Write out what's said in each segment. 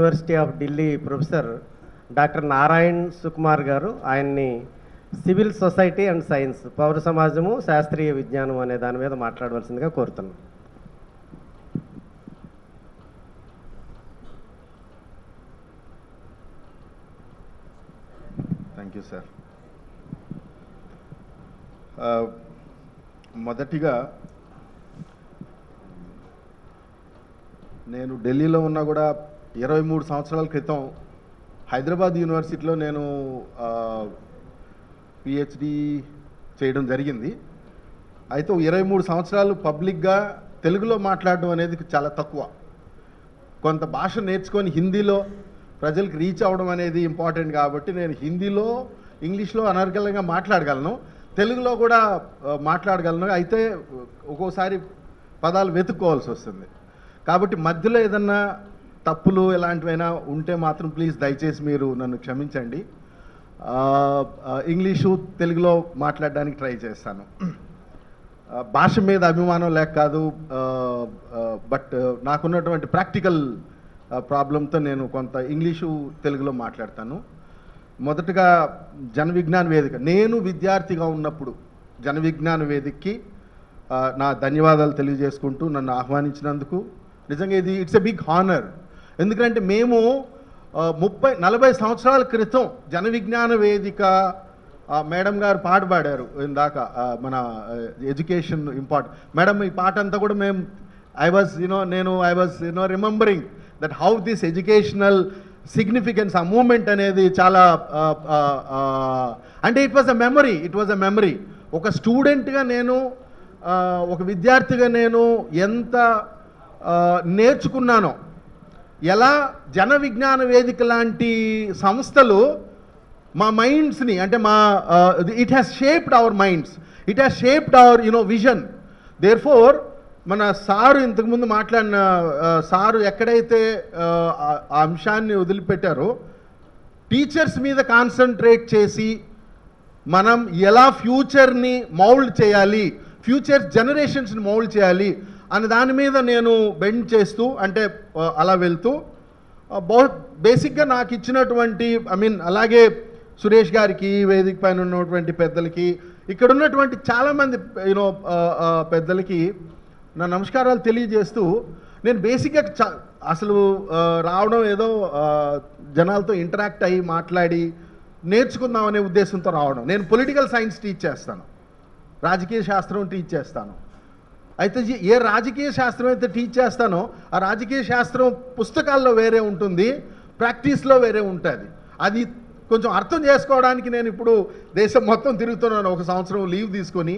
University of Delhi professor doctor Narayan Sukumar గారు ఆయన్ని civil society and science, పౌర సమాజము శాస్త్రీయ విజ్ఞానం అనే దాని మీద మాట్లాడవలసిందిగా కోరుతున్నాను. Thank you sir. మొదటిగా నేను ఢిల్లీలో ఉన్నా కూడా 23 సంవత్సరాల క్రితం హైదరాబాద్ యూనివర్సిటీలో నేను పిహెచ్డి చేయడం జరిగింది. అయితే 23 సంవత్సరాలు పబ్లిక్గా తెలుగులో మాట్లాడడం అనేది చాలా తక్కువ. కొంత భాష నేర్చుకొని హిందీలో ప్రజలకు రీచ్ అవ్వడం అనేది ఇంపార్టెంట్ కాబట్టి నేను హిందీలో, ఇంగ్లీష్లో అనర్గళంగా మాట్లాడగలను, తెలుగులో కూడా మాట్లాడగలను. అయితే ఒక్కోసారి పదాలు వెతుక్కోవాల్సి వస్తుంది. కాబట్టి మధ్యలో ఏదన్నా తప్పులు ఎలాంటివైనా ఉంటే మాత్రం ప్లీజ్ దయచేసి మీరు నన్ను క్షమించండి. ఇంగ్లీషు తెలుగులో మాట్లాడడానికి ట్రై చేస్తాను. భాష మీద అభిమానం లేక కాదు, బట్ నాకున్నటువంటి ప్రాక్టికల్ ప్రాబ్లంతో నేను కొంత ఇంగ్లీషు తెలుగులో మాట్లాడతాను. మొదటగా జన విజ్ఞాన వేదిక, నేను విద్యార్థిగా ఉన్నప్పుడు జన విజ్ఞాన వేదికకి నా ధన్యవాదాలు తెలియజేసుకుంటూ నన్ను ఆహ్వానించినందుకు నిజంగా ఇది ఇట్స్ ఎ బిగ్ హానర్. ఎందుకంటే మేము 30-40 సంవత్సరాల క్రితం జన విజ్ఞాన వేదిక మేడం గారు పాట పాడారు ఇందాక, మన ఎడ్యుకేషన్ ఇంపార్టెంట్. మేడం ఈ పాట అంతా కూడా మేము I was remembering that how this educational significance, ఆ మూమెంట్ అనేది చాలా అంటే ఇట్ వాజ్ అ మెమరీ. ఒక స్టూడెంట్గా నేను, ఒక విద్యార్థిగా నేను ఎంత నేర్చుకున్నానో, ఎలా జన విజ్ఞాన వేదిక లాంటి సంస్థలు మా మైండ్స్ని, అంటే మా it has shaped our minds, it has shaped our vision. Therefore మన సారు ఇంతకుముందు మాట్లాడిన సారు ఎక్కడైతే ఆ అంశాన్ని వదిలిపెట్టారో, టీచర్స్ మీద కాన్సన్ట్రేట్ చేసి మనం ఎలా ఫ్యూచర్ని మౌల్డ్ చేయాలి, ఫ్యూచర్ జనరేషన్స్ని మౌల్డ్ చేయాలి అనే దాని మీద నేను బెండ్ చేస్తూ, అంటే అలా వెళ్తూ బేసిక్గా నాకు ఇచ్చినటువంటి అలాగే సురేష్ గారికి, వేదిక పైన ఉన్నటువంటి పెద్దలకి, ఇక్కడ ఉన్నటువంటి చాలామంది పెద్దలకి నా నమస్కారాలు తెలియజేస్తూ, నేను బేసిక్గా అసలు రావడం ఏదో జనాలతో ఇంటరాక్ట్ అయ్యి మాట్లాడి నేర్చుకుందాం అనే ఉద్దేశంతో రావడం. నేను పొలిటికల్ సైన్స్ టీచ్ చేస్తాను, రాజకీయ శాస్త్రం టీచ్ చేస్తాను. అయితే ఏ రాజకీయ శాస్త్రం అయితే టీచ్ చేస్తానో ఆ రాజకీయ శాస్త్రం పుస్తకాల్లో వేరే ఉంటుంది, ప్రాక్టీస్లో వేరే ఉంటుంది. అది కొంచెం అర్థం చేసుకోవడానికి నేను ఇప్పుడు దేశం మొత్తం తిరుగుతున్నాను, 1 సంవత్సరం లీవ్ తీసుకొని.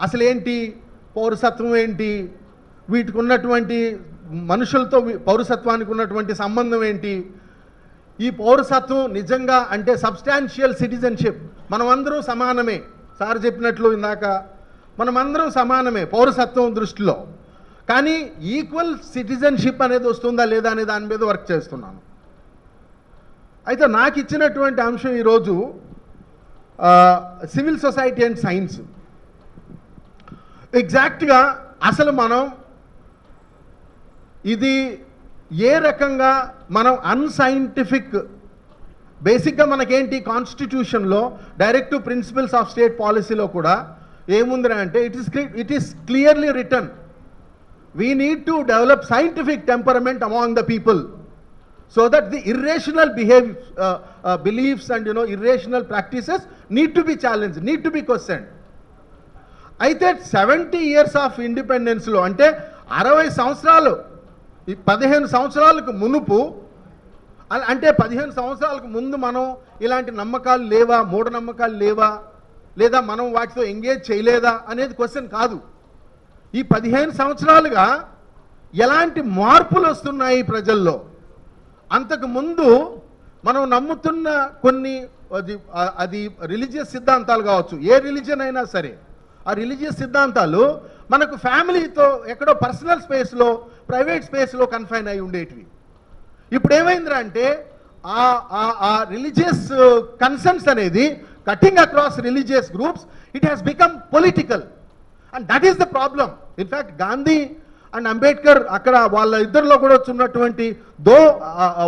అసలు ఏంటి పౌరసత్వం, ఏంటి వీటికి ఉన్నటువంటి మనుషులతో పౌరసత్వానికి ఉన్నటువంటి సంబంధం ఏంటి, ఈ పౌరసత్వం నిజంగా అంటే సబ్స్టాన్షియల్ సిటిజన్షిప్, మనమందరం సమానమే. సార్ చెప్పినట్లు ఇందాక మనమందరం సమానమే పౌరసత్వం దృష్టిలో, కానీ ఈక్వల్ సిటిజన్షిప్ అనేది వస్తుందా లేదా అనే దాని మీద వర్క్ చేస్తున్నాను. అయితే నాకు ఇచ్చినటువంటి అంశం ఈరోజు సివిల్ సొసైటీ అండ్ సైన్స్. ఎగ్జాక్ట్గా అసలు మనం ఇది ఏ రకంగా మనం అన్సైంటిఫిక్, బేసిక్గా మనకేంటి కాన్స్టిట్యూషన్లో డైరెక్టివ్ ప్రిన్సిపల్స్ ఆఫ్ స్టేట్ పాలసీలో కూడా ఏముంది అంటే it is clearly written, we need to develop scientific temperament among the people so that the irrational beliefs and irrational practices need to be challenged, need to be questioned. అయితే 70 years of ఇండిపెండెన్స్లో, అంటే 60 సంవత్సరాలు, 15 సంవత్సరాలకు మునుపు, అంటే 15 సంవత్సరాలకు ముందు మనం ఇలాంటి నమ్మకాలు లేవా, మూఢనమ్మకాలు లేవా, లేదా మనం వాటితో ఎంగేజ్ చేయలేదా అనేది క్వశ్చన్ కాదు. ఈ 15 సంవత్సరాలుగా ఎలాంటి మార్పులు వస్తున్నాయి ప్రజల్లో, అంతకుముందు మనం నమ్ముతున్న కొన్ని అది రిలీజియస్ సిద్ధాంతాలు కావచ్చు, ఏ రిలీజియన్ అయినా సరే, ఆ రిలీజియస్ సిద్ధాంతాలు మనకు ఫ్యామిలీతో ఎక్కడో పర్సనల్ స్పేస్లో, ప్రైవేట్ స్పేస్లో కన్ఫైన్ అయి ఉండేటివి. ఇప్పుడు ఏమైందిరా అంటే ఆ రిలీజియస్ కన్సర్న్స్ అనేది cutting across religious groups, it has become political, and that is the problem. In fact Gandhi and Ambedkar అక్కడ వాళ్ళ ఇద్దరిలో కూడా ఉన్నటువంటి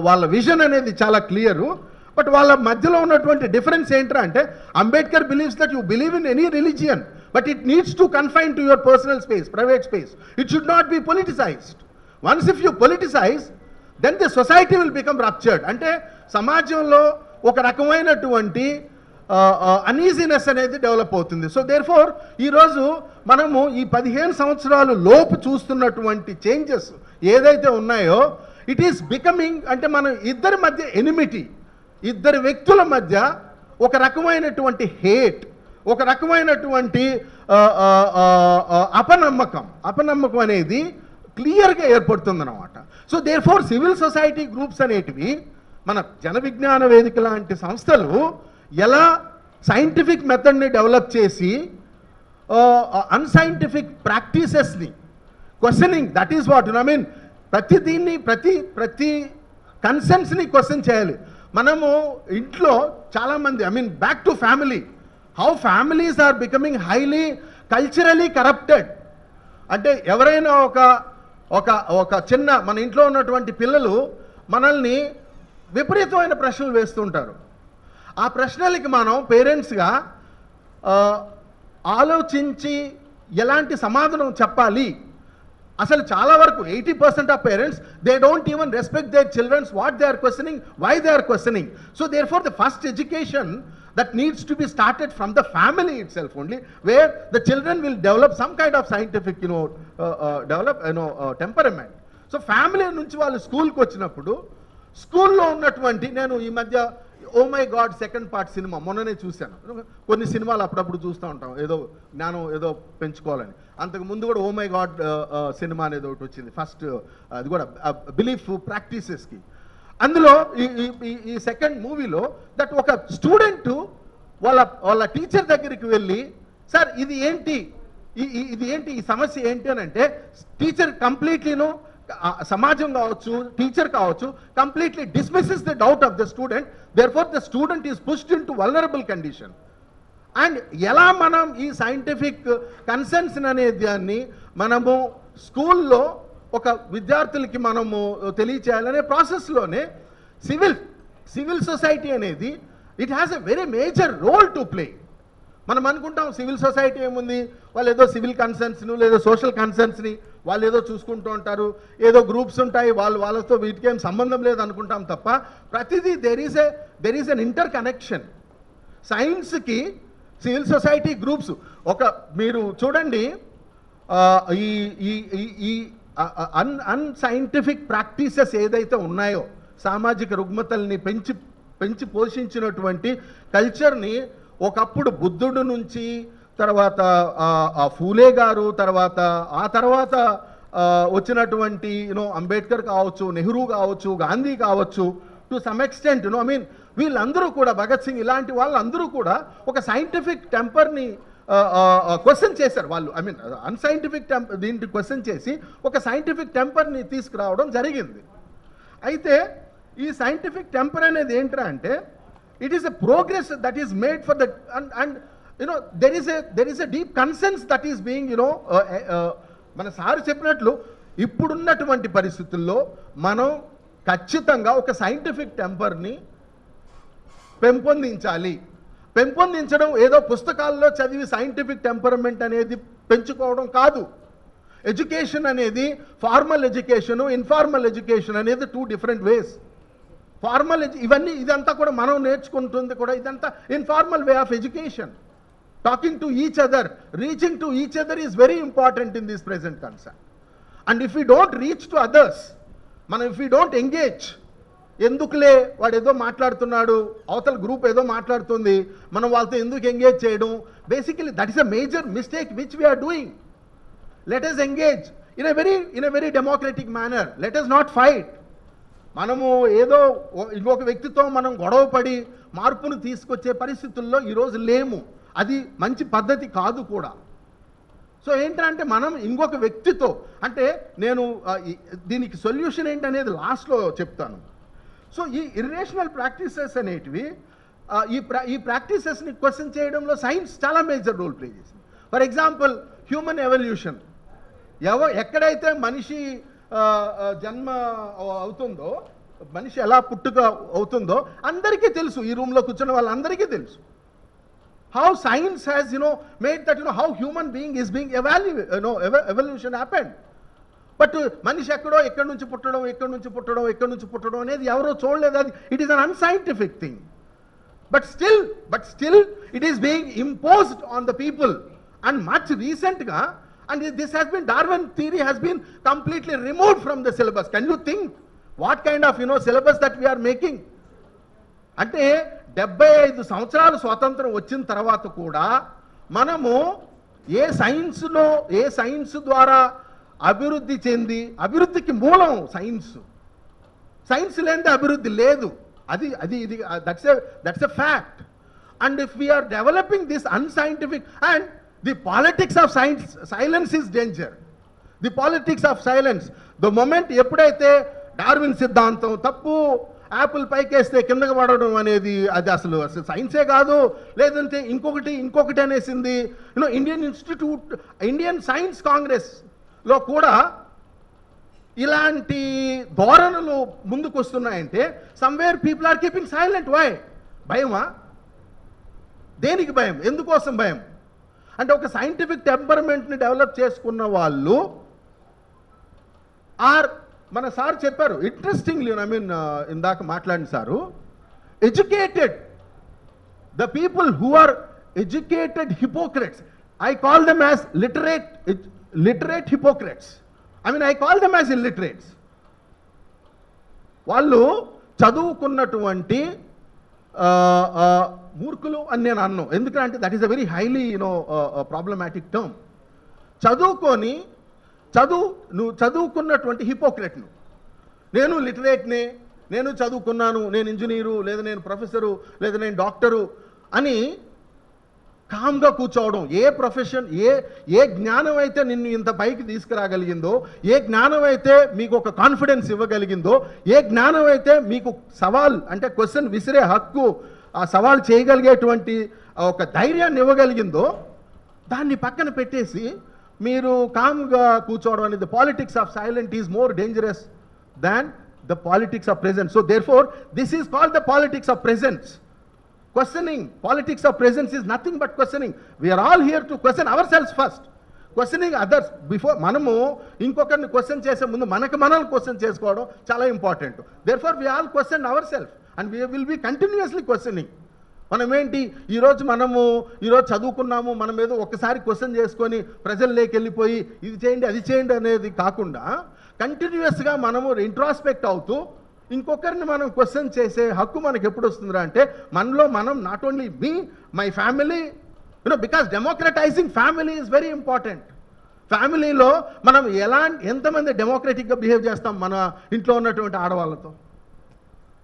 వాళ్ళ విజన్ అనేది చాలా క్లియరు. బట్ వాళ్ళ మధ్యలో ఉన్నటువంటి డిఫరెన్స్ ఏంట్రా అంటే Ambedkar believes that you believe in any religion, but it needs to confine to your personal space, private space. It should not be politicized. Once if you politicize then the society will become ruptured. అంటే సమాజంలో ఒక రకమైనటువంటి uneasiness అనేది develop అవుతుంది. So there four ఈరోజు మనము ఈ 15 సంవత్సరాలు లోపు చూస్తున్నటువంటి చేంజెస్ ఏదైతే ఉన్నాయో ఇట్ ఈస్ బికమింగ్, అంటే మనం ఇద్దరి మధ్య ఎనిమిటీ, ఇద్దరు వ్యక్తుల మధ్య ఒక రకమైనటువంటి హేట్, ఒక రకమైనటువంటి అపనమ్మకం అనేది క్లియర్గా ఏర్పడుతుందన్నమాట. So therefore civil society groups అనేటివి మన జన విజ్ఞాన వేదిక లాంటి సంస్థలు ఎలా సైంటిఫిక్ మెథడ్ని డెవలప్ చేసి అన్సైంటిఫిక్ ప్రాక్టీసెస్ని questioning, that is what I mean, ప్రతి కన్సెన్స్ని క్వశ్చన్ చేయాలి. మనము ఇంట్లో చాలామంది back to family, how families are becoming highly culturally corrupted. అంటే ఎవరైనా ఒక చిన్న మన ఇంట్లో ఉన్నటువంటి పిల్లలు మనల్ని విపరీతమైన ప్రశ్నలు వేస్తుంటారు. ఆ ప్రశ్నలకి మనం పేరెంట్స్గా ఆలోచించి ఎలాంటి సమాధానం చెప్పాలి. అసలు చాలా వరకు 80% of parents they don't even respect their childrens what they are questioning, why they are questioning. So therefore the first education that needs to be started from the family itself only, where the children will develop some kind of scientific temperament. So family nunchi vallu school ku vachinappudu school lo unnatuvanti nenu ee madhya oh my god second part cinema మొన్ననే చూశాను. కొన్ని సినిమాలు అప్పుడప్పుడు చూస్తూ ఉంటాం ఏదో జ్ఞానం ఏదో పెంచుకోవాలని. అంతకు ముందు కూడా ఓ మై గాడ్ సినిమా అనేది ఒకటి వచ్చింది ఫస్ట్, అది కూడా బిలీఫ్ ప్రాక్టీసెస్కి. అందులో ఈ సెకండ్ మూవీలో దట్ ఒక స్టూడెంట్ వాళ్ళ టీచర్ దగ్గరికి వెళ్ళి సార్ ఇది ఏంటి ఈ సమస్య ఏంటి అని అంటే టీచర్ కంప్లీట్లీను సమాజం కావచ్చు టీచర్ కావచ్చు completely dismisses the doubt of the student. Therefore the student is pushed in to vulnerable condition. And ఎలా మనం ఈ సైంటిఫిక్ కన్సెన్స్ అనే దాన్ని మనము స్కూల్లో ఒక విద్యార్థులకి మనము తెలియచేయాలనే ప్రాసెస్లోనే సివిల్ సొసైటీ అనేది it has a very major role to play. మనం అనుకుంటాం సివిల్ సొసైటీ ఏముంది, వాళ్ళు ఏదో సివిల్ కన్సర్న్స్ను లేదా సోషల్ కన్సర్న్స్ని వాళ్ళు ఏదో చూసుకుంటూ ఉంటారు, ఏదో గ్రూప్స్ ఉంటాయి వాళ్ళతో వీటికి ఏం సంబంధం లేదు అనుకుంటాం తప్ప ప్రతిదీ there is an interconnection. సైన్స్కి సివిల్ సొసైటీ గ్రూప్స్ మీరు చూడండి, ఈ అన్సైంటిఫిక్ ప్రాక్టీసెస్ ఏదైతే ఉన్నాయో సామాజిక రుగ్మతల్ని పెంచి పోషించినటువంటి కల్చర్ని ఒకప్పుడు బుద్ధుడు నుంచి తర్వాత ఫూలే గారు ఆ తర్వాత వచ్చినటువంటి అంబేద్కర్ కావచ్చు, నెహ్రూ కావచ్చు, గాంధీ కావచ్చు, టు సమ్ ఎక్స్టెంట్ వీళ్ళందరూ కూడా భగత్ సింగ్ ఇలాంటి వాళ్ళందరూ కూడా ఒక సైంటిఫిక్ టెంపర్ని క్వశ్చన్ చేశారు. వాళ్ళు అన్సైంటిఫిక్ దీన్ని క్వశ్చన్ చేసి ఒక సైంటిఫిక్ టెంపర్ని తీసుకురావడం జరిగింది. అయితే ఈ సైంటిఫిక్ టెంపర్ అనేది ఏంట్రా అంటే it is a progress that is made for the and there is a deep conscience that is being మన సార్ చెప్పినట్లు ఇప్పుడున్నటువంటి పరిస్థితుల్లో మనం ఖచ్చితంగా ఒక సైంటిఫిక్ టెంపర్ని పెంపొందించడం ఏదో పుస్తకాల్లో చదివి సైంటిఫిక్ టెంపర్మెంట్ అనేది పెంచుకోవడం కాదు. ఎడ్యుకేషన్ అనేది ఫార్మల్ ఎడ్యుకేషను, ఇన్ఫార్మల్ ఎడ్యుకేషన్ అనేది 2 డిఫరెంట్ వేస్. ఇదంతా కూడా మనం నేర్చుకుంటుంది కూడా ఇదంతా informal way of education. Talking to each other, reaching to each other is very important in this present concern. And if you don't reach to others, if you don't engage, ఎందుకులే వాడు ఏదో మాట్లాడుతున్నాడు, అవతల గ్రూప్ ఏదో మాట్లాడుతుంది, మనం వాళ్ళతో ఎందుకు ఎంగేజ్ చేయడం, basically that is a major mistake which we are doing. Let us engage in a very democratic manner. Let us not fight. మనము ఏదో ఇంకొక వ్యక్తితో మనం గొడవపడి మార్పును తీసుకొచ్చే పరిస్థితుల్లో ఈరోజు లేము. అది మంచి పద్ధతి కాదు కూడా. సో ఏంటంటే మనం ఇంకొక వ్యక్తితో అంటే నేను దీనికి సొల్యూషన్ ఏంటనేది లాస్ట్లో చెప్తాను. సో ఈ ఇర్రేషనల్ ప్రాక్టీసెస్ అనేటివి ఈ ప్రాక్టీసెస్ని క్వశ్చన్ చేయడంలో సైన్స్ చాలా మేజర్ రోల్ ప్లే చేసింది. For example human evolution. ఎక్కడైతే మనిషి జన్మ అవుతుందో, మనిషి ఎలా పుట్టుక అవుతుందో అందరికీ తెలుసు, ఈ రూమ్లో కూర్చున్న వాళ్ళందరికీ తెలుసు. How science has, made that, how human being is being evaluated, evolution happened. But మనిషి ఎక్కడి నుంచి పుట్టడం అనేది ఎవరో చూడలేదు. అది it is an unscientific thing. But still it is being imposed on the people. And much recentగా, and this has been, Darwin theory has been completely removed from the syllabus. Can you think what kind of syllabus that we are making? అంటే 75 సంవత్సరాలు స్వాతంత్రం వచ్చిన తర్వాత కూడా మనము ఏ science ద్వారా అభివృద్ధి చెంది, అభివృద్ధికి మూలం సైన్స్ లేనిదే అభివృద్ధి లేదు. ఇది that's a fact. And if we are developing this unscientific, and the politics of silence is danger. The politics of silence, the moment ఎప్పుడైతే డార్విన్ సిద్ధాంతం తప్పు, యాపిల్ పైకేస్తే కిందకి పడడం అనేది అది అసలు సైన్సే కాదు, లేదంటే ఇంకొకటి అనేసింది. ఇండియన్ సైన్స్ కాంగ్రెస్లో కూడా ఇలాంటి ధోరణులు ముందుకు వస్తున్నాయంటే somewhere people are keeping silent. Why? భయమా? దేనికి భయం? ఎందుకోసం భయం? అంటే ఒక సైంటిఫిక్ టెంపర్మెంట్ని డెవలప్ చేసుకున్న వాళ్ళు మన సార్ చెప్పారు ఇంట్రెస్టింగ్లీ, ఇందాక మాట్లాడిన sir, educated, the people who are educated hypocrites, I call them as literate hypocrites. I call them as illiterates. వాళ్ళు చదువుకున్నటువంటి మూర్ఖులు అని నేను అన్నాను. ఎందుకంటే that is a very highly problematic term. నువ్వు చదువుకున్నటువంటి హిపోక్రెట్ను, నేను లిటరేట్నే, నేను చదువుకున్నాను, నేను ఇంజనీరు, లేదా నేను ప్రొఫెసరు, లేదా నేను డాక్టరు అని కామ్గా కూర్చోవడం. ఏ ప్రొఫెషన్, ఏ జ్ఞానం అయితే నిన్ను ఇంత పైకి తీసుకురాగలిగిందో, ఏ జ్ఞానం అయితే మీకు ఒక కాన్ఫిడెన్స్ ఇవ్వగలిగిందో, ఏ జ్ఞానం అయితే మీకు సవాల్ అంటే క్వశ్చన్ విసిరే హక్కు, ఆ సవాల్ చేయగలిగేటువంటి ఒక ధైర్యాన్ని ఇవ్వగలిగిందో, దాన్ని పక్కన పెట్టేసి మీరు కామ్గా కూర్చోవడం అనేది, politics of silent is more dangerous than the politics of presence. So therefore this is called the politics of presence. Questioning, politics of presence is nothing but questioning. We are all here to question ourselves first. Questioning others before, మనము ఇంకొకరిని question చేసే ముందు మనల్ని question చేసుకోవడం చాలా important. Therefore we all question ourselves and we will be continuously questioning. మనం ఏంటి ఈరోజు చదువుకున్నాము, మనం ఏదో ఒకసారి క్వశ్చన్ చేసుకొని ప్రజల్లోకి వెళ్ళిపోయి ఇది చేయండి అది చేయండి అనేది కాకుండా కంటిన్యూస్గా మనము ఇంట్రాస్పెక్ట్ అవుతూ ఇంకొకరిని మనం క్వశ్చన్ చేసే హక్కు మనకు ఎప్పుడు వస్తుందిరా అంటే మనలో మనం, not only me, my family, because డెమోక్రటైజింగ్ family is very important. ఫ్యామిలీలో మనం ఎంతమంది డెమోక్రటిక్గా బిహేవ్ చేస్తాం మన ఇంట్లో ఉన్నటువంటి ఆడవాళ్ళతో?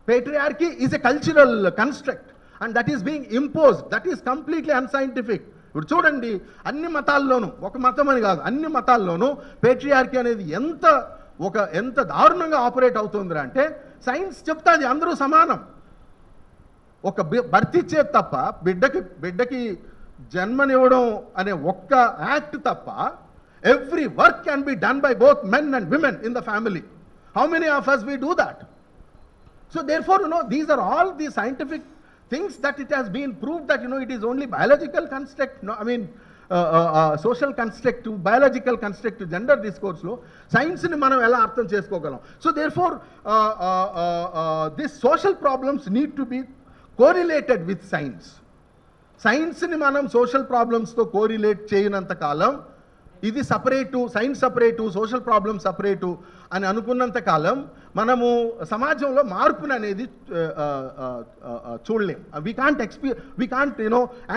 Patriarchy is a cultural construct and that is being imposed. That is completely unscientific. ఇప్పుడు చూడండి, అన్ని మతాల్లోనూ, ఒక మతం అని కాదు, అన్ని మతాల్లోనూ పేట్రియార్కీ అనేది ఎంత దారుణంగా ఆపరేట్ అవుతుందిరా అంటే, సైన్స్ చెప్తాది అందరూ సమానం, ఒక బర్త్ ఇచ్చేది తప్ప, బిడ్డకి జన్మనివ్వడం అనే ఒక్క యాక్ట్ తప్ప, every work can be done by both men and women in the family. How many of us we do that? So therefore, these are all the scientific things that it has been proved that it is only biological construct. Social construct, biological construct, gender డిస్కోర్స్లో సైన్స్ని మనం ఎలా అర్థం చేసుకోగలం? So therefore this social problems need to be correlated with science. సైన్స్ని మనం social ప్రాబ్లమ్స్తో correlate చేయనంత కాలం, ఇది separate, science separate, social problem separate అని అనుకున్నంత కాలం మనము సమాజంలో మార్పుని అనేది చూడలేం. we can't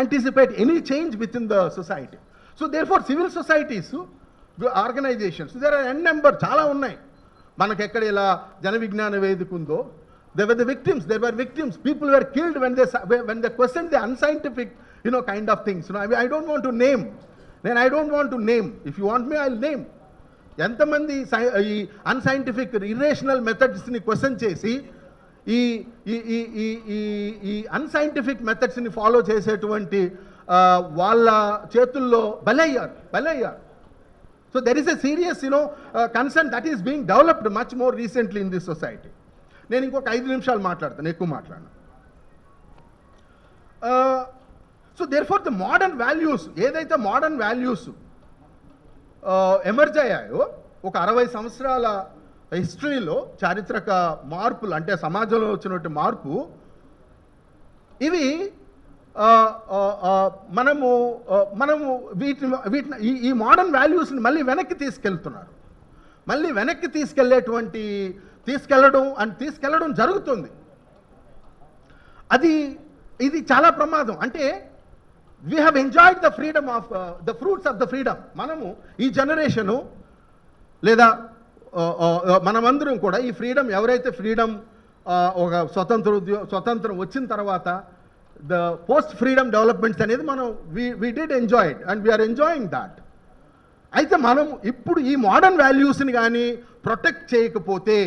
anticipate any change within the society. So therefore civil societies, organizations, there are n number, చాలా ఉన్నాయి. మనకి ఎక్కడ ఇలా జన విజ్ఞాన వేదిక ఉందో, there were victims, people were killed when they questioned the unscientific kind of things. I don't want to name. I don't want to name. If you want me, I'll name. ఎంతమంది ఈ అన్సైంటిఫిక్ ఇర్రేషనల్ మెథడ్స్ని క్వశ్చన్ చేసి ఈ unscientific మెథడ్స్ని follow చేసేటువంటి వాళ్ళ చేతుల్లో బలయ్యారు. So there is a serious, concern that is being developed much more recently in this society. నేను ఇంకొక 5 నిమిషాలు మాట్లాడతాను, ఎక్కువ మాట్లాడను. So therefore the modern values, ఏదైతే మోడర్న్ వాల్యూస్ ఎమర్జ్ అయ్యాయో ఒక 60 సంవత్సరాల హిస్టరీలో చారిత్రక మార్పులు, అంటే సమాజంలో వచ్చినటువంటి మార్పు, ఇవి మనము వీటిని ఈ మోడర్న్ వాల్యూస్ని మళ్ళీ వెనక్కి తీసుకెళ్తున్నారు. మళ్ళీ వెనక్కి తీసుకెళ్ళడం జరుగుతుంది. ఇది చాలా ప్రమాదం. అంటే we have enjoyed the freedom of the fruits of the freedom. మనము ఈ జనరేషను లేదా మనమందరం కూడా ఈ ఫ్రీడమ్, ఎవరైతే ఫ్రీడమ్ ఒక స్వతంత్రం వచ్చిన తర్వాత ద పోస్ట్ ఫ్రీడమ్ డెవలప్మెంట్స్ అనేది మనం we did enjoyed and we are enjoying that. అయితే మనం ఇప్పుడు ఈ మోడర్న్ వాల్యూస్ని కానీ ప్రొటెక్ట్ చేయకపోతే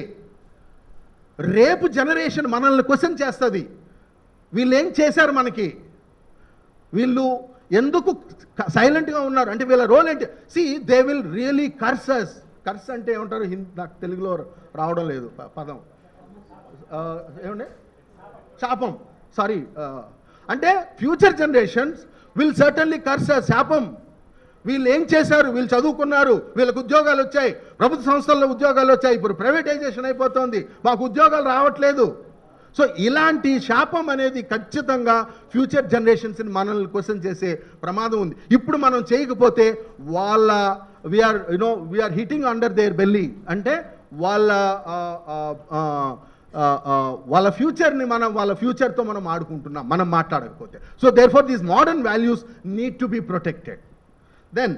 రేపు జనరేషన్ మనల్ని క్వశ్చన్ చేస్తుంది. వీళ్ళు ఏం చేశారు మనకి, వీళ్ళు ఎందుకు సైలెంట్గా ఉన్నారు, అంటే వీళ్ళ రోల్ ఏంటి. They will really కర్సస్. కర్స్ అంటే ఏమంటారు, నాకు తెలుగులో రావడం లేదు పదం, ఏమండి, శాపం, సారీ. అంటే ఫ్యూచర్ జనరేషన్స్ విల్ సర్టన్లీ కర్సస్, శాపం. వీళ్ళు ఏం చేశారు, వీళ్ళు చదువుకున్నారు, వీళ్ళకి ఉద్యోగాలు వచ్చాయి, ప్రభుత్వ సంస్థల్లో ఉద్యోగాలు వచ్చాయి, ఇప్పుడు ప్రైవేటైజేషన్ అయిపోతుంది, మాకు ఉద్యోగాలు రావట్లేదు. సో ఇలాంటి శాపం అనేది ఖచ్చితంగా ఫ్యూచర్ జనరేషన్స్ని మనల్ని క్వశ్చన్ చేసే ప్రమాదం ఉంది. ఇప్పుడు మనం చేయకపోతే we are hitting under their belly. అంటే వాళ్ళ ఫ్యూచర్ని వాళ్ళ ఫ్యూచర్తో మనం ఆడుకుంటున్నాం, మనం మాట్లాడకపోతే. So therefore these modern values need to be protected. Then,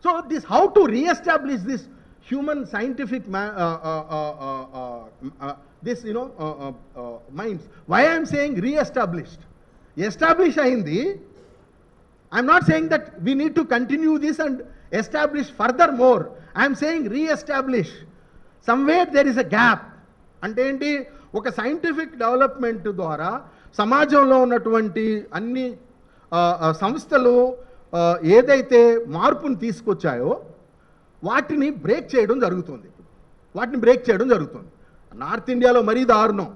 so how to re-establish this human scientific minds. Why I am saying re-established? Establish ayindi. I am not saying that we need to continue this and establish furthermore. I am saying re-establish. Somewhere there is a gap. అంటే ఏంటి, ఒక scientific development ద్వారా సమాజంలో ఉన్నటువంటి అన్ని సంస్థలు ఏదైతే మార్పును తీసుకొచ్చాయో వాటిని బ్రేక్ చేయడం జరుగుతుంది. నార్త్ ఇండియాలో మరీ దారుణం.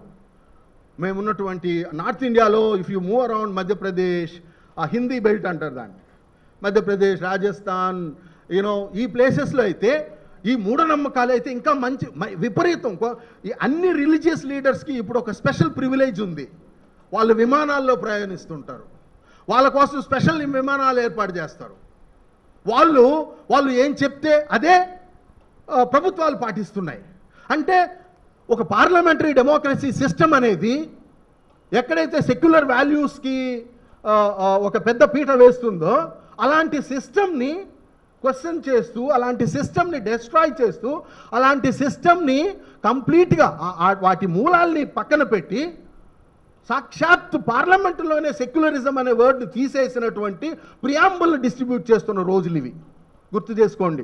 మేమున్నటువంటి నార్త్ ఇండియాలో if you move around Madhya Pradesh, Hindi belt అంటారు దాన్ని, మధ్యప్రదేశ్, రాజస్థాన్, ఈ ప్లేసెస్లో అయితే ఈ మూఢనమ్మకాలు అయితే ఇంకా మంచి విపరీతం. అన్ని రిలీజియస్ లీడర్స్కి ఇప్పుడు ఒక స్పెషల్ ప్రివిలేజ్ ఉంది. వాళ్ళు విమానాల్లో ప్రయాణిస్తుంటారు, వాళ్ళ కోసం స్పెషల్ విమానాలు ఏర్పాటు చేస్తారు. వాళ్ళు ఏం చెప్తే అదే ప్రభుత్వాలు పాటిస్తున్నాయి. అంటే ఒక పార్లమెంటరీ డెమోక్రసీ సిస్టమ్ అనేది ఎక్కడైతే సెక్యులర్ వాల్యూస్కి ఒక పెద్ద పీట వేస్తుందో అలాంటి సిస్టమ్ని క్వశ్చన్ చేస్తూ, అలాంటి సిస్టమ్ని డెస్ట్రాయ్ చేస్తూ, అలాంటి సిస్టమ్ని కంప్లీట్గా వాటి మూలాల్ని పక్కన పెట్టి సాక్షాత్ పార్లమెంటులోనే సెక్యులరిజం అనే వర్డ్ని తీసేసినటువంటి ప్రియాంబుల్ని డిస్ట్రిబ్యూట్ చేస్తున్న రోజులు ఇవి, గుర్తు చేసుకోండి.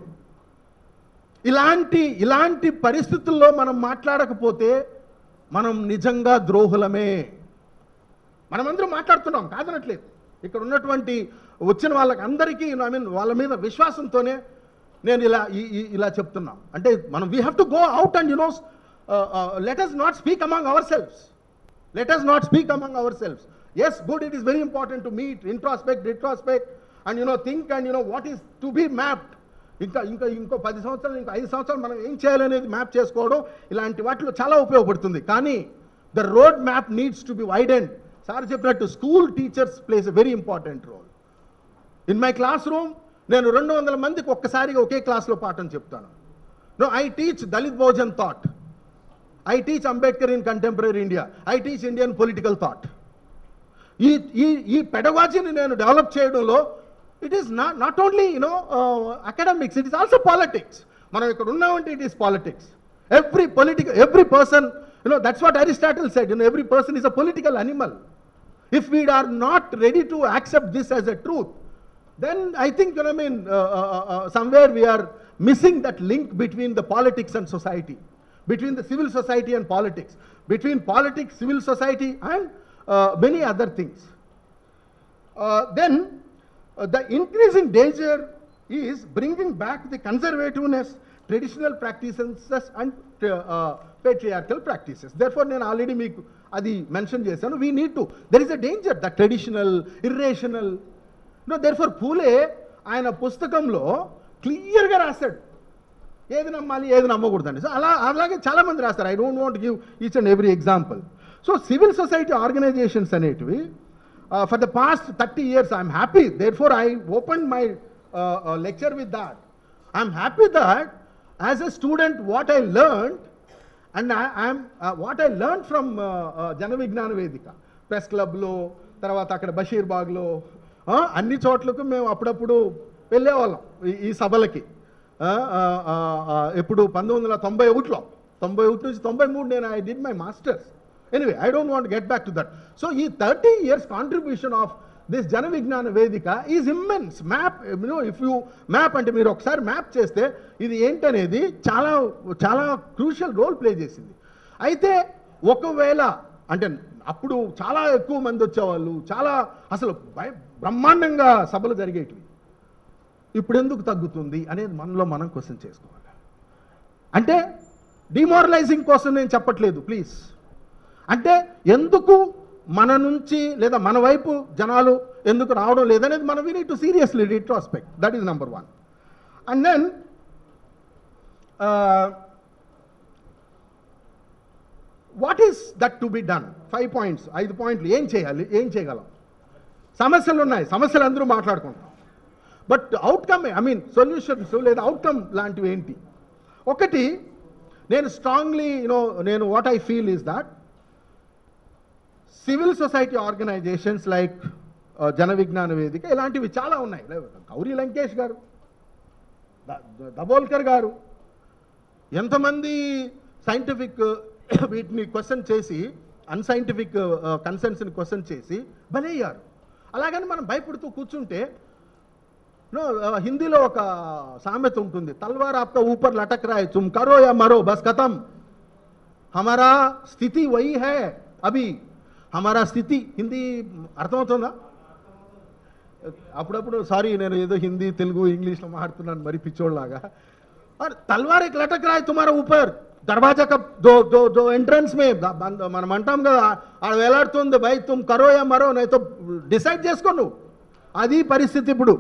ఇలాంటి పరిస్థితుల్లో మనం మాట్లాడకపోతే మనం నిజంగా ద్రోహులమే. మనమందరం మాట్లాడుతున్నాం, కాదనట్లేదు. ఇక్కడ ఉన్నటువంటి వచ్చిన వాళ్ళకి అందరికీ వాళ్ళ మీద విశ్వాసంతోనే నేను ఇలా చెప్తున్నాం. అంటే మనం we have to go out and let us not speak among ourselves. Let us not speak among ourselves. Yes, good, it is very important to meet, introspect, retrospect, and think and what is to be mapped. ఇంకో 10 సంవత్సరాలు, ఇంకో 5 సంవత్సరాలు మనం ఏం చేయాలనేది map చేసుకోవడం ఇలాంటి వాటిలో చాలా ఉపయోగపడుతుంది. కానీ the road map needs to be widened. Sir చెప్పినట్టు school teachers plays a very important role. In my classroom నేను 200 మందికి ఒక్కసారిగా ఒకే క్లాస్లో పాఠం చెప్తాను. I teach Dalit Bahujan thought, I teach Ambedkar in contemporary India, I teach Indian political thought. ఈ పెడగాజీని నేను డెవలప్ చేయడంలో it is not only academics, it is also politics. మనం ఇక్కడ ఉన్నామంటే it is politics. Every person, that's what Aristotle said, every person is a political animal. If we are not ready to accept this as a truth, then I think somewhere we are missing that link between the politics and society, between the civil society and politics, between politics, civil society and many other things. Then the increasing danger is bringing back the conservativeness, traditional practices and patriarchal practices. Therefore, నేను ఆల్రెడీ మీకు అది mention చేశాను. We need to, there is a danger the traditional irrational. Therefore Phule ఆయన పుస్తకంలో క్లియర్గా రాశాడు ఏది నమ్మాలి ఏది నమ్మకూడదండి. సో అలాగే చాలామంది రాస్తారు. I don't want give each and every example. So civil society organizations అనేటివి for the past 30 years I'm happy. Therefore I open my lecture with that. I'm happy that as a student what I learned and what I learned from Jana Vijnana Vedika press క్లబ్లో, తర్వాత అక్కడ బషీర్బాగ్లో, అన్ని చోట్లకు మేము అప్పుడప్పుడు వెళ్ళేవాళ్ళం ఈ సభలకి. ఎప్పుడు 1991 నుంచి 93 నేను I did my masters. Anyway I don't want get back to that. So ఈ 30 years కాంట్రిబ్యూషన్ ఆఫ్ దిస్ జన విజ్ఞాన వేదిక is immense. Map, if you map అంటే మీరు ఒకసారి మ్యాప్ చేస్తే ఇది ఏంటనేది చాలా చాలా క్రూషియల్ రోల్ ప్లే చేసింది. అయితే ఒకవేళ అంటే అప్పుడు చాలా ఎక్కువ మంది వచ్చేవాళ్ళు, చాలా అసలు బ్రహ్మాండంగా సభలు జరిగేటివి. ఇప్పుడు ఎందుకు తగ్గుతుంది అనేది మనలో మనం క్వశ్చన్ చేసుకోవాలి. అంటే డిమారలైజింగ్ కోసం నేను చెప్పట్లేదు ప్లీజ్. అంటే ఎందుకు మన నుంచి లేదా మన వైపు జనాలు ఎందుకు రావడం లేదనేది మనం we need to seriously retrospect. That is number 1. And then what is that to be done? 5 points, 5 పాయింట్లు. ఏం చేయాలి, ఏం చేయగలం? సమస్యలు ఉన్నాయి, సమస్యలు అందరూ మాట్లాడుకుంటాం. But outcome, I mean solutions లేదా అవుట్కమ్ లాంటివి ఏంటి? ఒకటి నేను స్ట్రాంగ్లీ నేను what I feel is that civil society organisations like Jana Vignana వేదిక ఇలాంటివి చాలా ఉన్నాయి. గౌరీ లంకేష్ గారు, దబోల్కర్ గారు, ఎంతమంది సైంటిఫిక్ వీటిని క్వశ్చన్ చేసి అన్సైంటిఫిక్ కన్సెన్స్ని క్వశ్చన్ చేసి బలయ్యారు. అలాగని మనం భయపడుతూ కూర్చుంటే హిందీలో ఒక సామెత ఉంటుంది, తల్వార్ ఆప్కా ఊపర్ లటక్ రాయ్ తుమ్ కరో యా మరో బస్ ఖతం హమారా స్థితి వహీ హై అభి హమారా స్థితి. హిందీ అర్థమవుతుందా? అప్పుడప్పుడు సారీ నేను ఏదో హిందీ తెలుగు ఇంగ్లీష్లో మాట్లాడుతున్నాను మరి పిచ్చోళ్ళలాగా. తల్వార్ ఎక్ లటక్ రాయ్ తుమారా ఊపర్ దర్వాజా కా దో ఎంట్రన్స్ మే మనం అంటాం కదా, ఆడ వేలాడుతుంది భయ్ తుమ్ కరో యా మరో నైతో డిసైడ్ చేసుకో నువ్వు. అది పరిస్థితి ఇప్పుడు.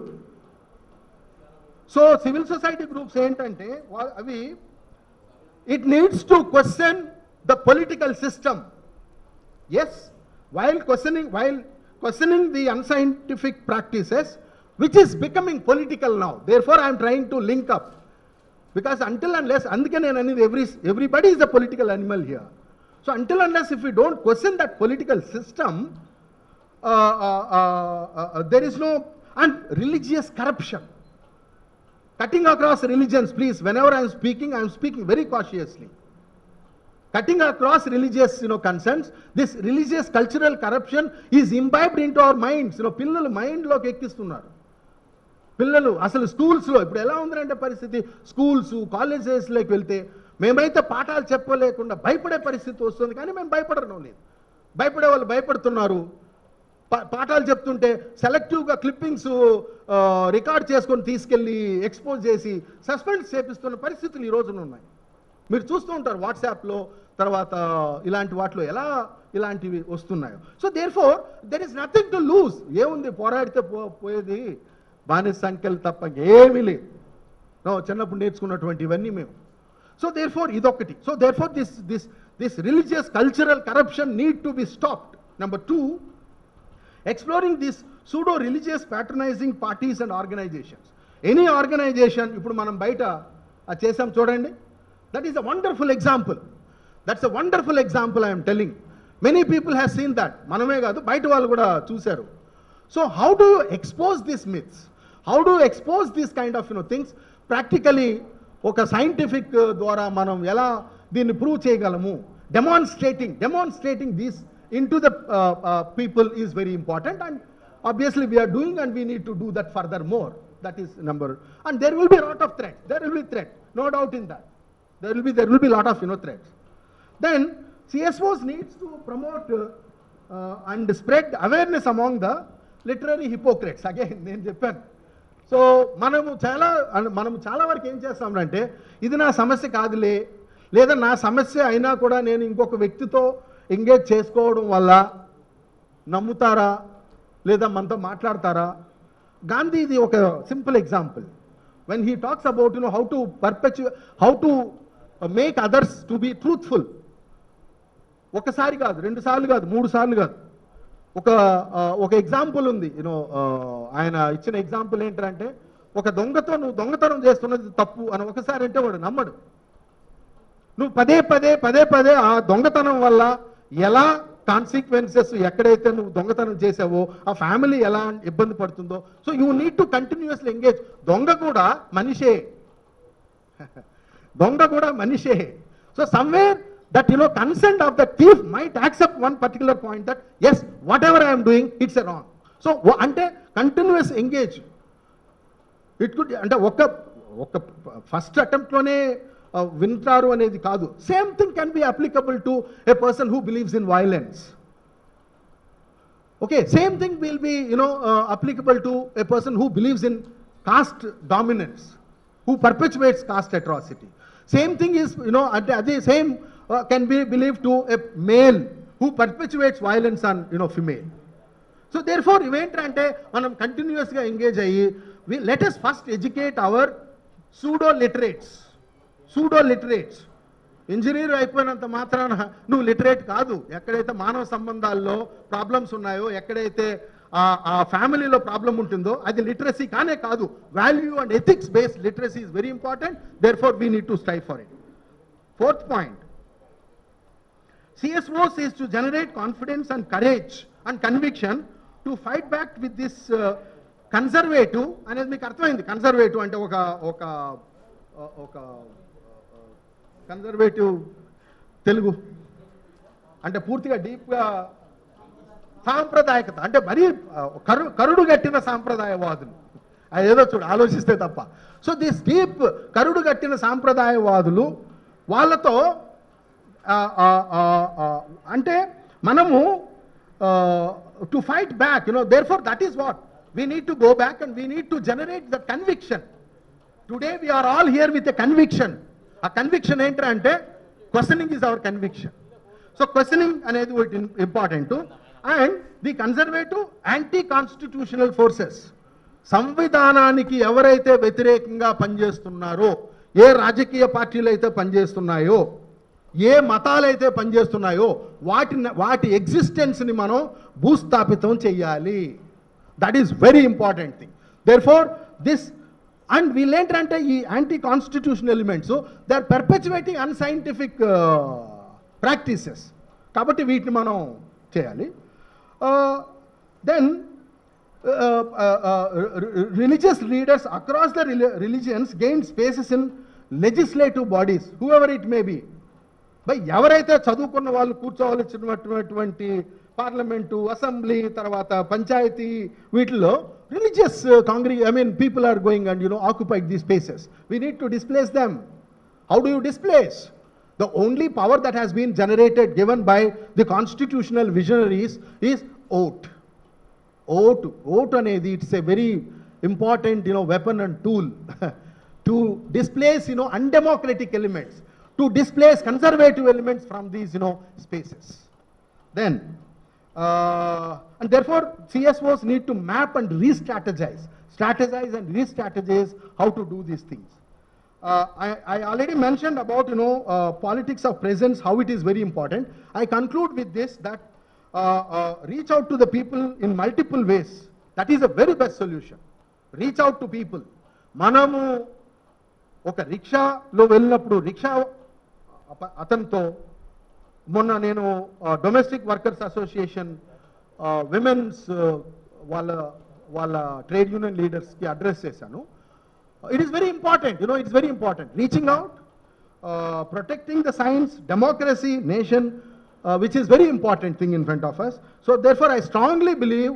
సో సివిల్ సొసైటీ గ్రూప్స్ ఏంటంటే అవి it needs to question the political system. Yes, while questioning the unscientific practices which is becoming political now. Therefore I am trying to link up, because until unless అందుకే నేను అనేది everybody is a political animal here. So until unless if we don't question that political system, there is no, and religious corruption cutting across religions. Please, whenever I am speaking very cautiously. Cutting across religious concerns, this religious cultural corruption is imbibed into our minds. పిల్లలు మైండ్లోకి ఎక్కిస్తున్నారు. పిల్లలు అసలు స్కూల్స్లో ఇప్పుడు ఎలా ఉందంటే పరిస్థితి, schools కాలేజెస్లోకి వెళ్తే మేమైతే పాఠాలు చెప్పలేకుండా భయపడే పరిస్థితి వస్తుంది. కానీ మేము భయపడడం లేదు, భయపడే వాళ్ళు భయపడుతున్నారు. పాఠాలు చెప్తుంటే సెలెక్టివ్గా క్లిప్పింగ్స్ రికార్డ్ చేసుకొని తీసుకెళ్ళి ఎక్స్పోజ్ చేసి సస్పెండ్ చేపిస్తున్న పరిస్థితులు ఈ రోజున ఉన్నాయి. మీరు చూస్తూ ఉంటారు వాట్సాప్లో, తర్వాత ఇలాంటి వాటిలో ఎలా ఇలాంటివి వస్తున్నాయో. So therefore there is nothing to lose. ఏముంది, పోరాడితే పోయేది బానిస సంఖ్యలు తప్ప ఏమీ లేదు. చిన్నప్పుడు నేర్చుకున్నటువంటి ఇవన్నీ మేము. సో దేర్ఫోర్ ఇదొకటి. So therefore this religious cultural corruption need to B stopped. Number 2, exploring this pseudo religious patronizing parties and organizations. Any organization, ఇప్పుడు మనం బయట చేసాం చూడండి, that is a wonderful example. That's a wonderful example I am telling. Many people have seen that. మనమే కాదు బయట వాళ్ళు కూడా చూశారు. So how do you expose these myths? How do you expose these kind of things? Practically ఒక scientific ద్వారా మనం ఎలా దీన్ని ప్రూవ్ చేయగలము? Demonstrating these into the people is very important, and obviously we are doing, and we need to do that furthermore. That is number. And there will be a lot of threats. There will be threat, no doubt in that. There will be a lot of threats. Then CSOs needs to promote and spread awareness among the literary hypocrites. Again నేను చెప్పాను, so మనము చాలా వరకు ఏం చేస్తామంటే ఇది నా సమస్య కాదులే, లేదా నా సమస్య అయినా కూడా నేను ఇంకొక వ్యక్తితో ఎంగేజ్ చేసుకోవడం వల్ల నమ్ముతారా లేదా మనతో మాట్లాడతారా. గాంధీది ఒక simple example. when he talks about how to make others to be truthful, ఒకసారి కాదు, 2 సార్లు కాదు, 3 సార్లు కాదు, ఒక ఎగ్జాంపుల్ ఉంది. ఆయన ఇచ్చిన ఎగ్జాంపుల్ ఏంటంటే, ఒక దొంగతో నువ్వు దొంగతనం చేస్తున్నది తప్పు అని ఒకసారి అంటే వాడు నమ్మడు. నువ్వు పదే పదే ఆ దొంగతనం వల్ల ఎలా కాన్సిక్వెన్సెస్, ఎక్కడైతే నువ్వు దొంగతనం చేసావో ఆ ఫ్యామిలీ ఎలా ఇబ్బంది పడుతుందో, so you need to continuously engage. దొంగ కూడా మనిషే. So somewhere that consent of the thief might accept one particular point that yes, whatever I am doing, it's a wrong. So ante continuous engage, it could ante oka first attempt lone vintaru anedi kaadu. Same thing can be applicable to a person who believes in violence. Okay, same thing will be applicable to a person who believes in caste dominance, who perpetuates caste atrocity. Same thing is at the same can be believed to a male who perpetuates violence on female. So therefore iventrante manam continuously engage ayi, let us first educate our pseudo literates. Engineer అయిపోయినంత మాత్రాన నువ్వు literate కాదు. ఎక్కడైతే మానవ సంబంధాల్లో problems ఉన్నాయో, ఎక్కడైతే ఆ ఫ్యామిలీలో ప్రాబ్లం ఉంటుందో అది లిటరసీ కానే కాదు. Value and ethics based literacy is very important. Therefore we need to strive for it. 4th point, CSOs is to generate confidence and courage and conviction to fight back with this conservative అనేది మీకు అర్థమైంది. Conservative అంటే ఒక conservative Telugu అంటే పూర్తిగా డీప్గా సాంప్రదాయకత అంటే మరీ కరుడు గట్టిన సాంప్రదాయవాదులు, అదేదో చూడు ఆలోచిస్తే తప్ప. సో దిస్ డీప్ కరుడు గట్టిన సాంప్రదాయవాదులు వాళ్ళతో అంటే మనము to fight back, therefore that is what we need to go back and we need to generate the conviction. Today we are all here with a conviction. A conviction ఏంటంటే questioning is our conviction. So questioning అనేది important. And the conservative anti-constitutional forces, సంవిధానానికి ఎవరైతే వ్యతిరేకంగా పనిచేస్తున్నారో, ఏ రాజకీయ పార్టీలు అయితే పనిచేస్తున్నాయో, ఏ మతాలైతే పనిచేస్తున్నాయో వాటి ఎగ్జిస్టెన్స్ని మనం భూస్థాపితం చెయ్యాలి. That is very important thing. Therefore this and వీళ్ళేంటంటే ఈ anti constitution elements they are perpetuating unscientific practices. కాబట్టి వీటిని మనం చేయాలి. Then religious leaders across the religions gain spaces in legislative bodies, whoever it may be. By ఎవరైతే చదువుకున్న వాళ్ళు కూర్చోవలసినటువంటి parliament, assembly, తర్వాత పంచాయతీ, వీటిలో religious people are going and occupied these spaces. We need to displace them. How do you displace? The only power that has been generated, given by the constitutional visionaries, is vote. Vote అనేది it's a very important weapon and tool to displace undemocratic elements, to displace conservative elements from these spaces. Then and therefore CSOs need to map and strategize and re-strategize how to do these things. I already mentioned about politics of presence, how it is very important. I conclude with this, that reach out to the people in multiple ways. That is a very best solution. Reach out to people. మనము ఒక రిక్షాలో వెళ్ళినప్పుడు rickshaw అతనితో మొన్న నేను domestic workers association women's వాళ్ళ trade union లీడర్స్కి address చేశాను. It is very important, it's very important reaching out, protecting the science, democracy, nation, which is very important thing in front of us. So therefore I strongly believe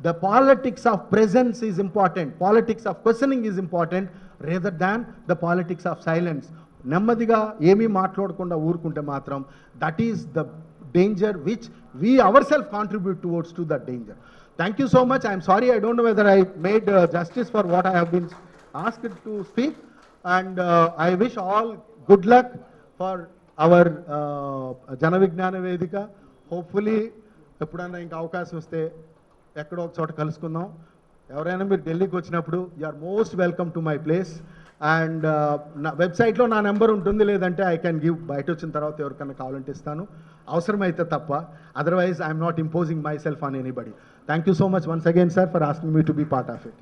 the politics of presence is important, politics of questioning is important rather than the politics of silence. నెమ్మదిగా ఏమీ మాట్లాడకుండా ఊరుకుంటే మాత్రం that is the danger which we ourselves contribute towards to that danger. Thank you so much. I'm sorry, I don't know whether I made justice for what I have been asked to speak. And I wish all good luck for our Jana Vijnana Vedika. Hopefully, ఎప్పుడన్నా ఇంకా అవకాశం వస్తే ఎక్కడో ఒక చోట కలుసుకుందాం. ఎవరైనా మీరు ఢిల్లీకి వచ్చినప్పుడు you are most welcome to my place. And నా వెబ్సైట్లో నా నెంబర్ ఉంటుంది, లేదంటే ఐ క్యాన్ గివ్ బయట వచ్చిన తర్వాత ఎవరికైనా కావాలంటే ఇస్తాను, అవసరమైతే తప్ప. Otherwise I'm not imposing my self on anybody. Thank you so much once again, sir, for asking me to be part of it.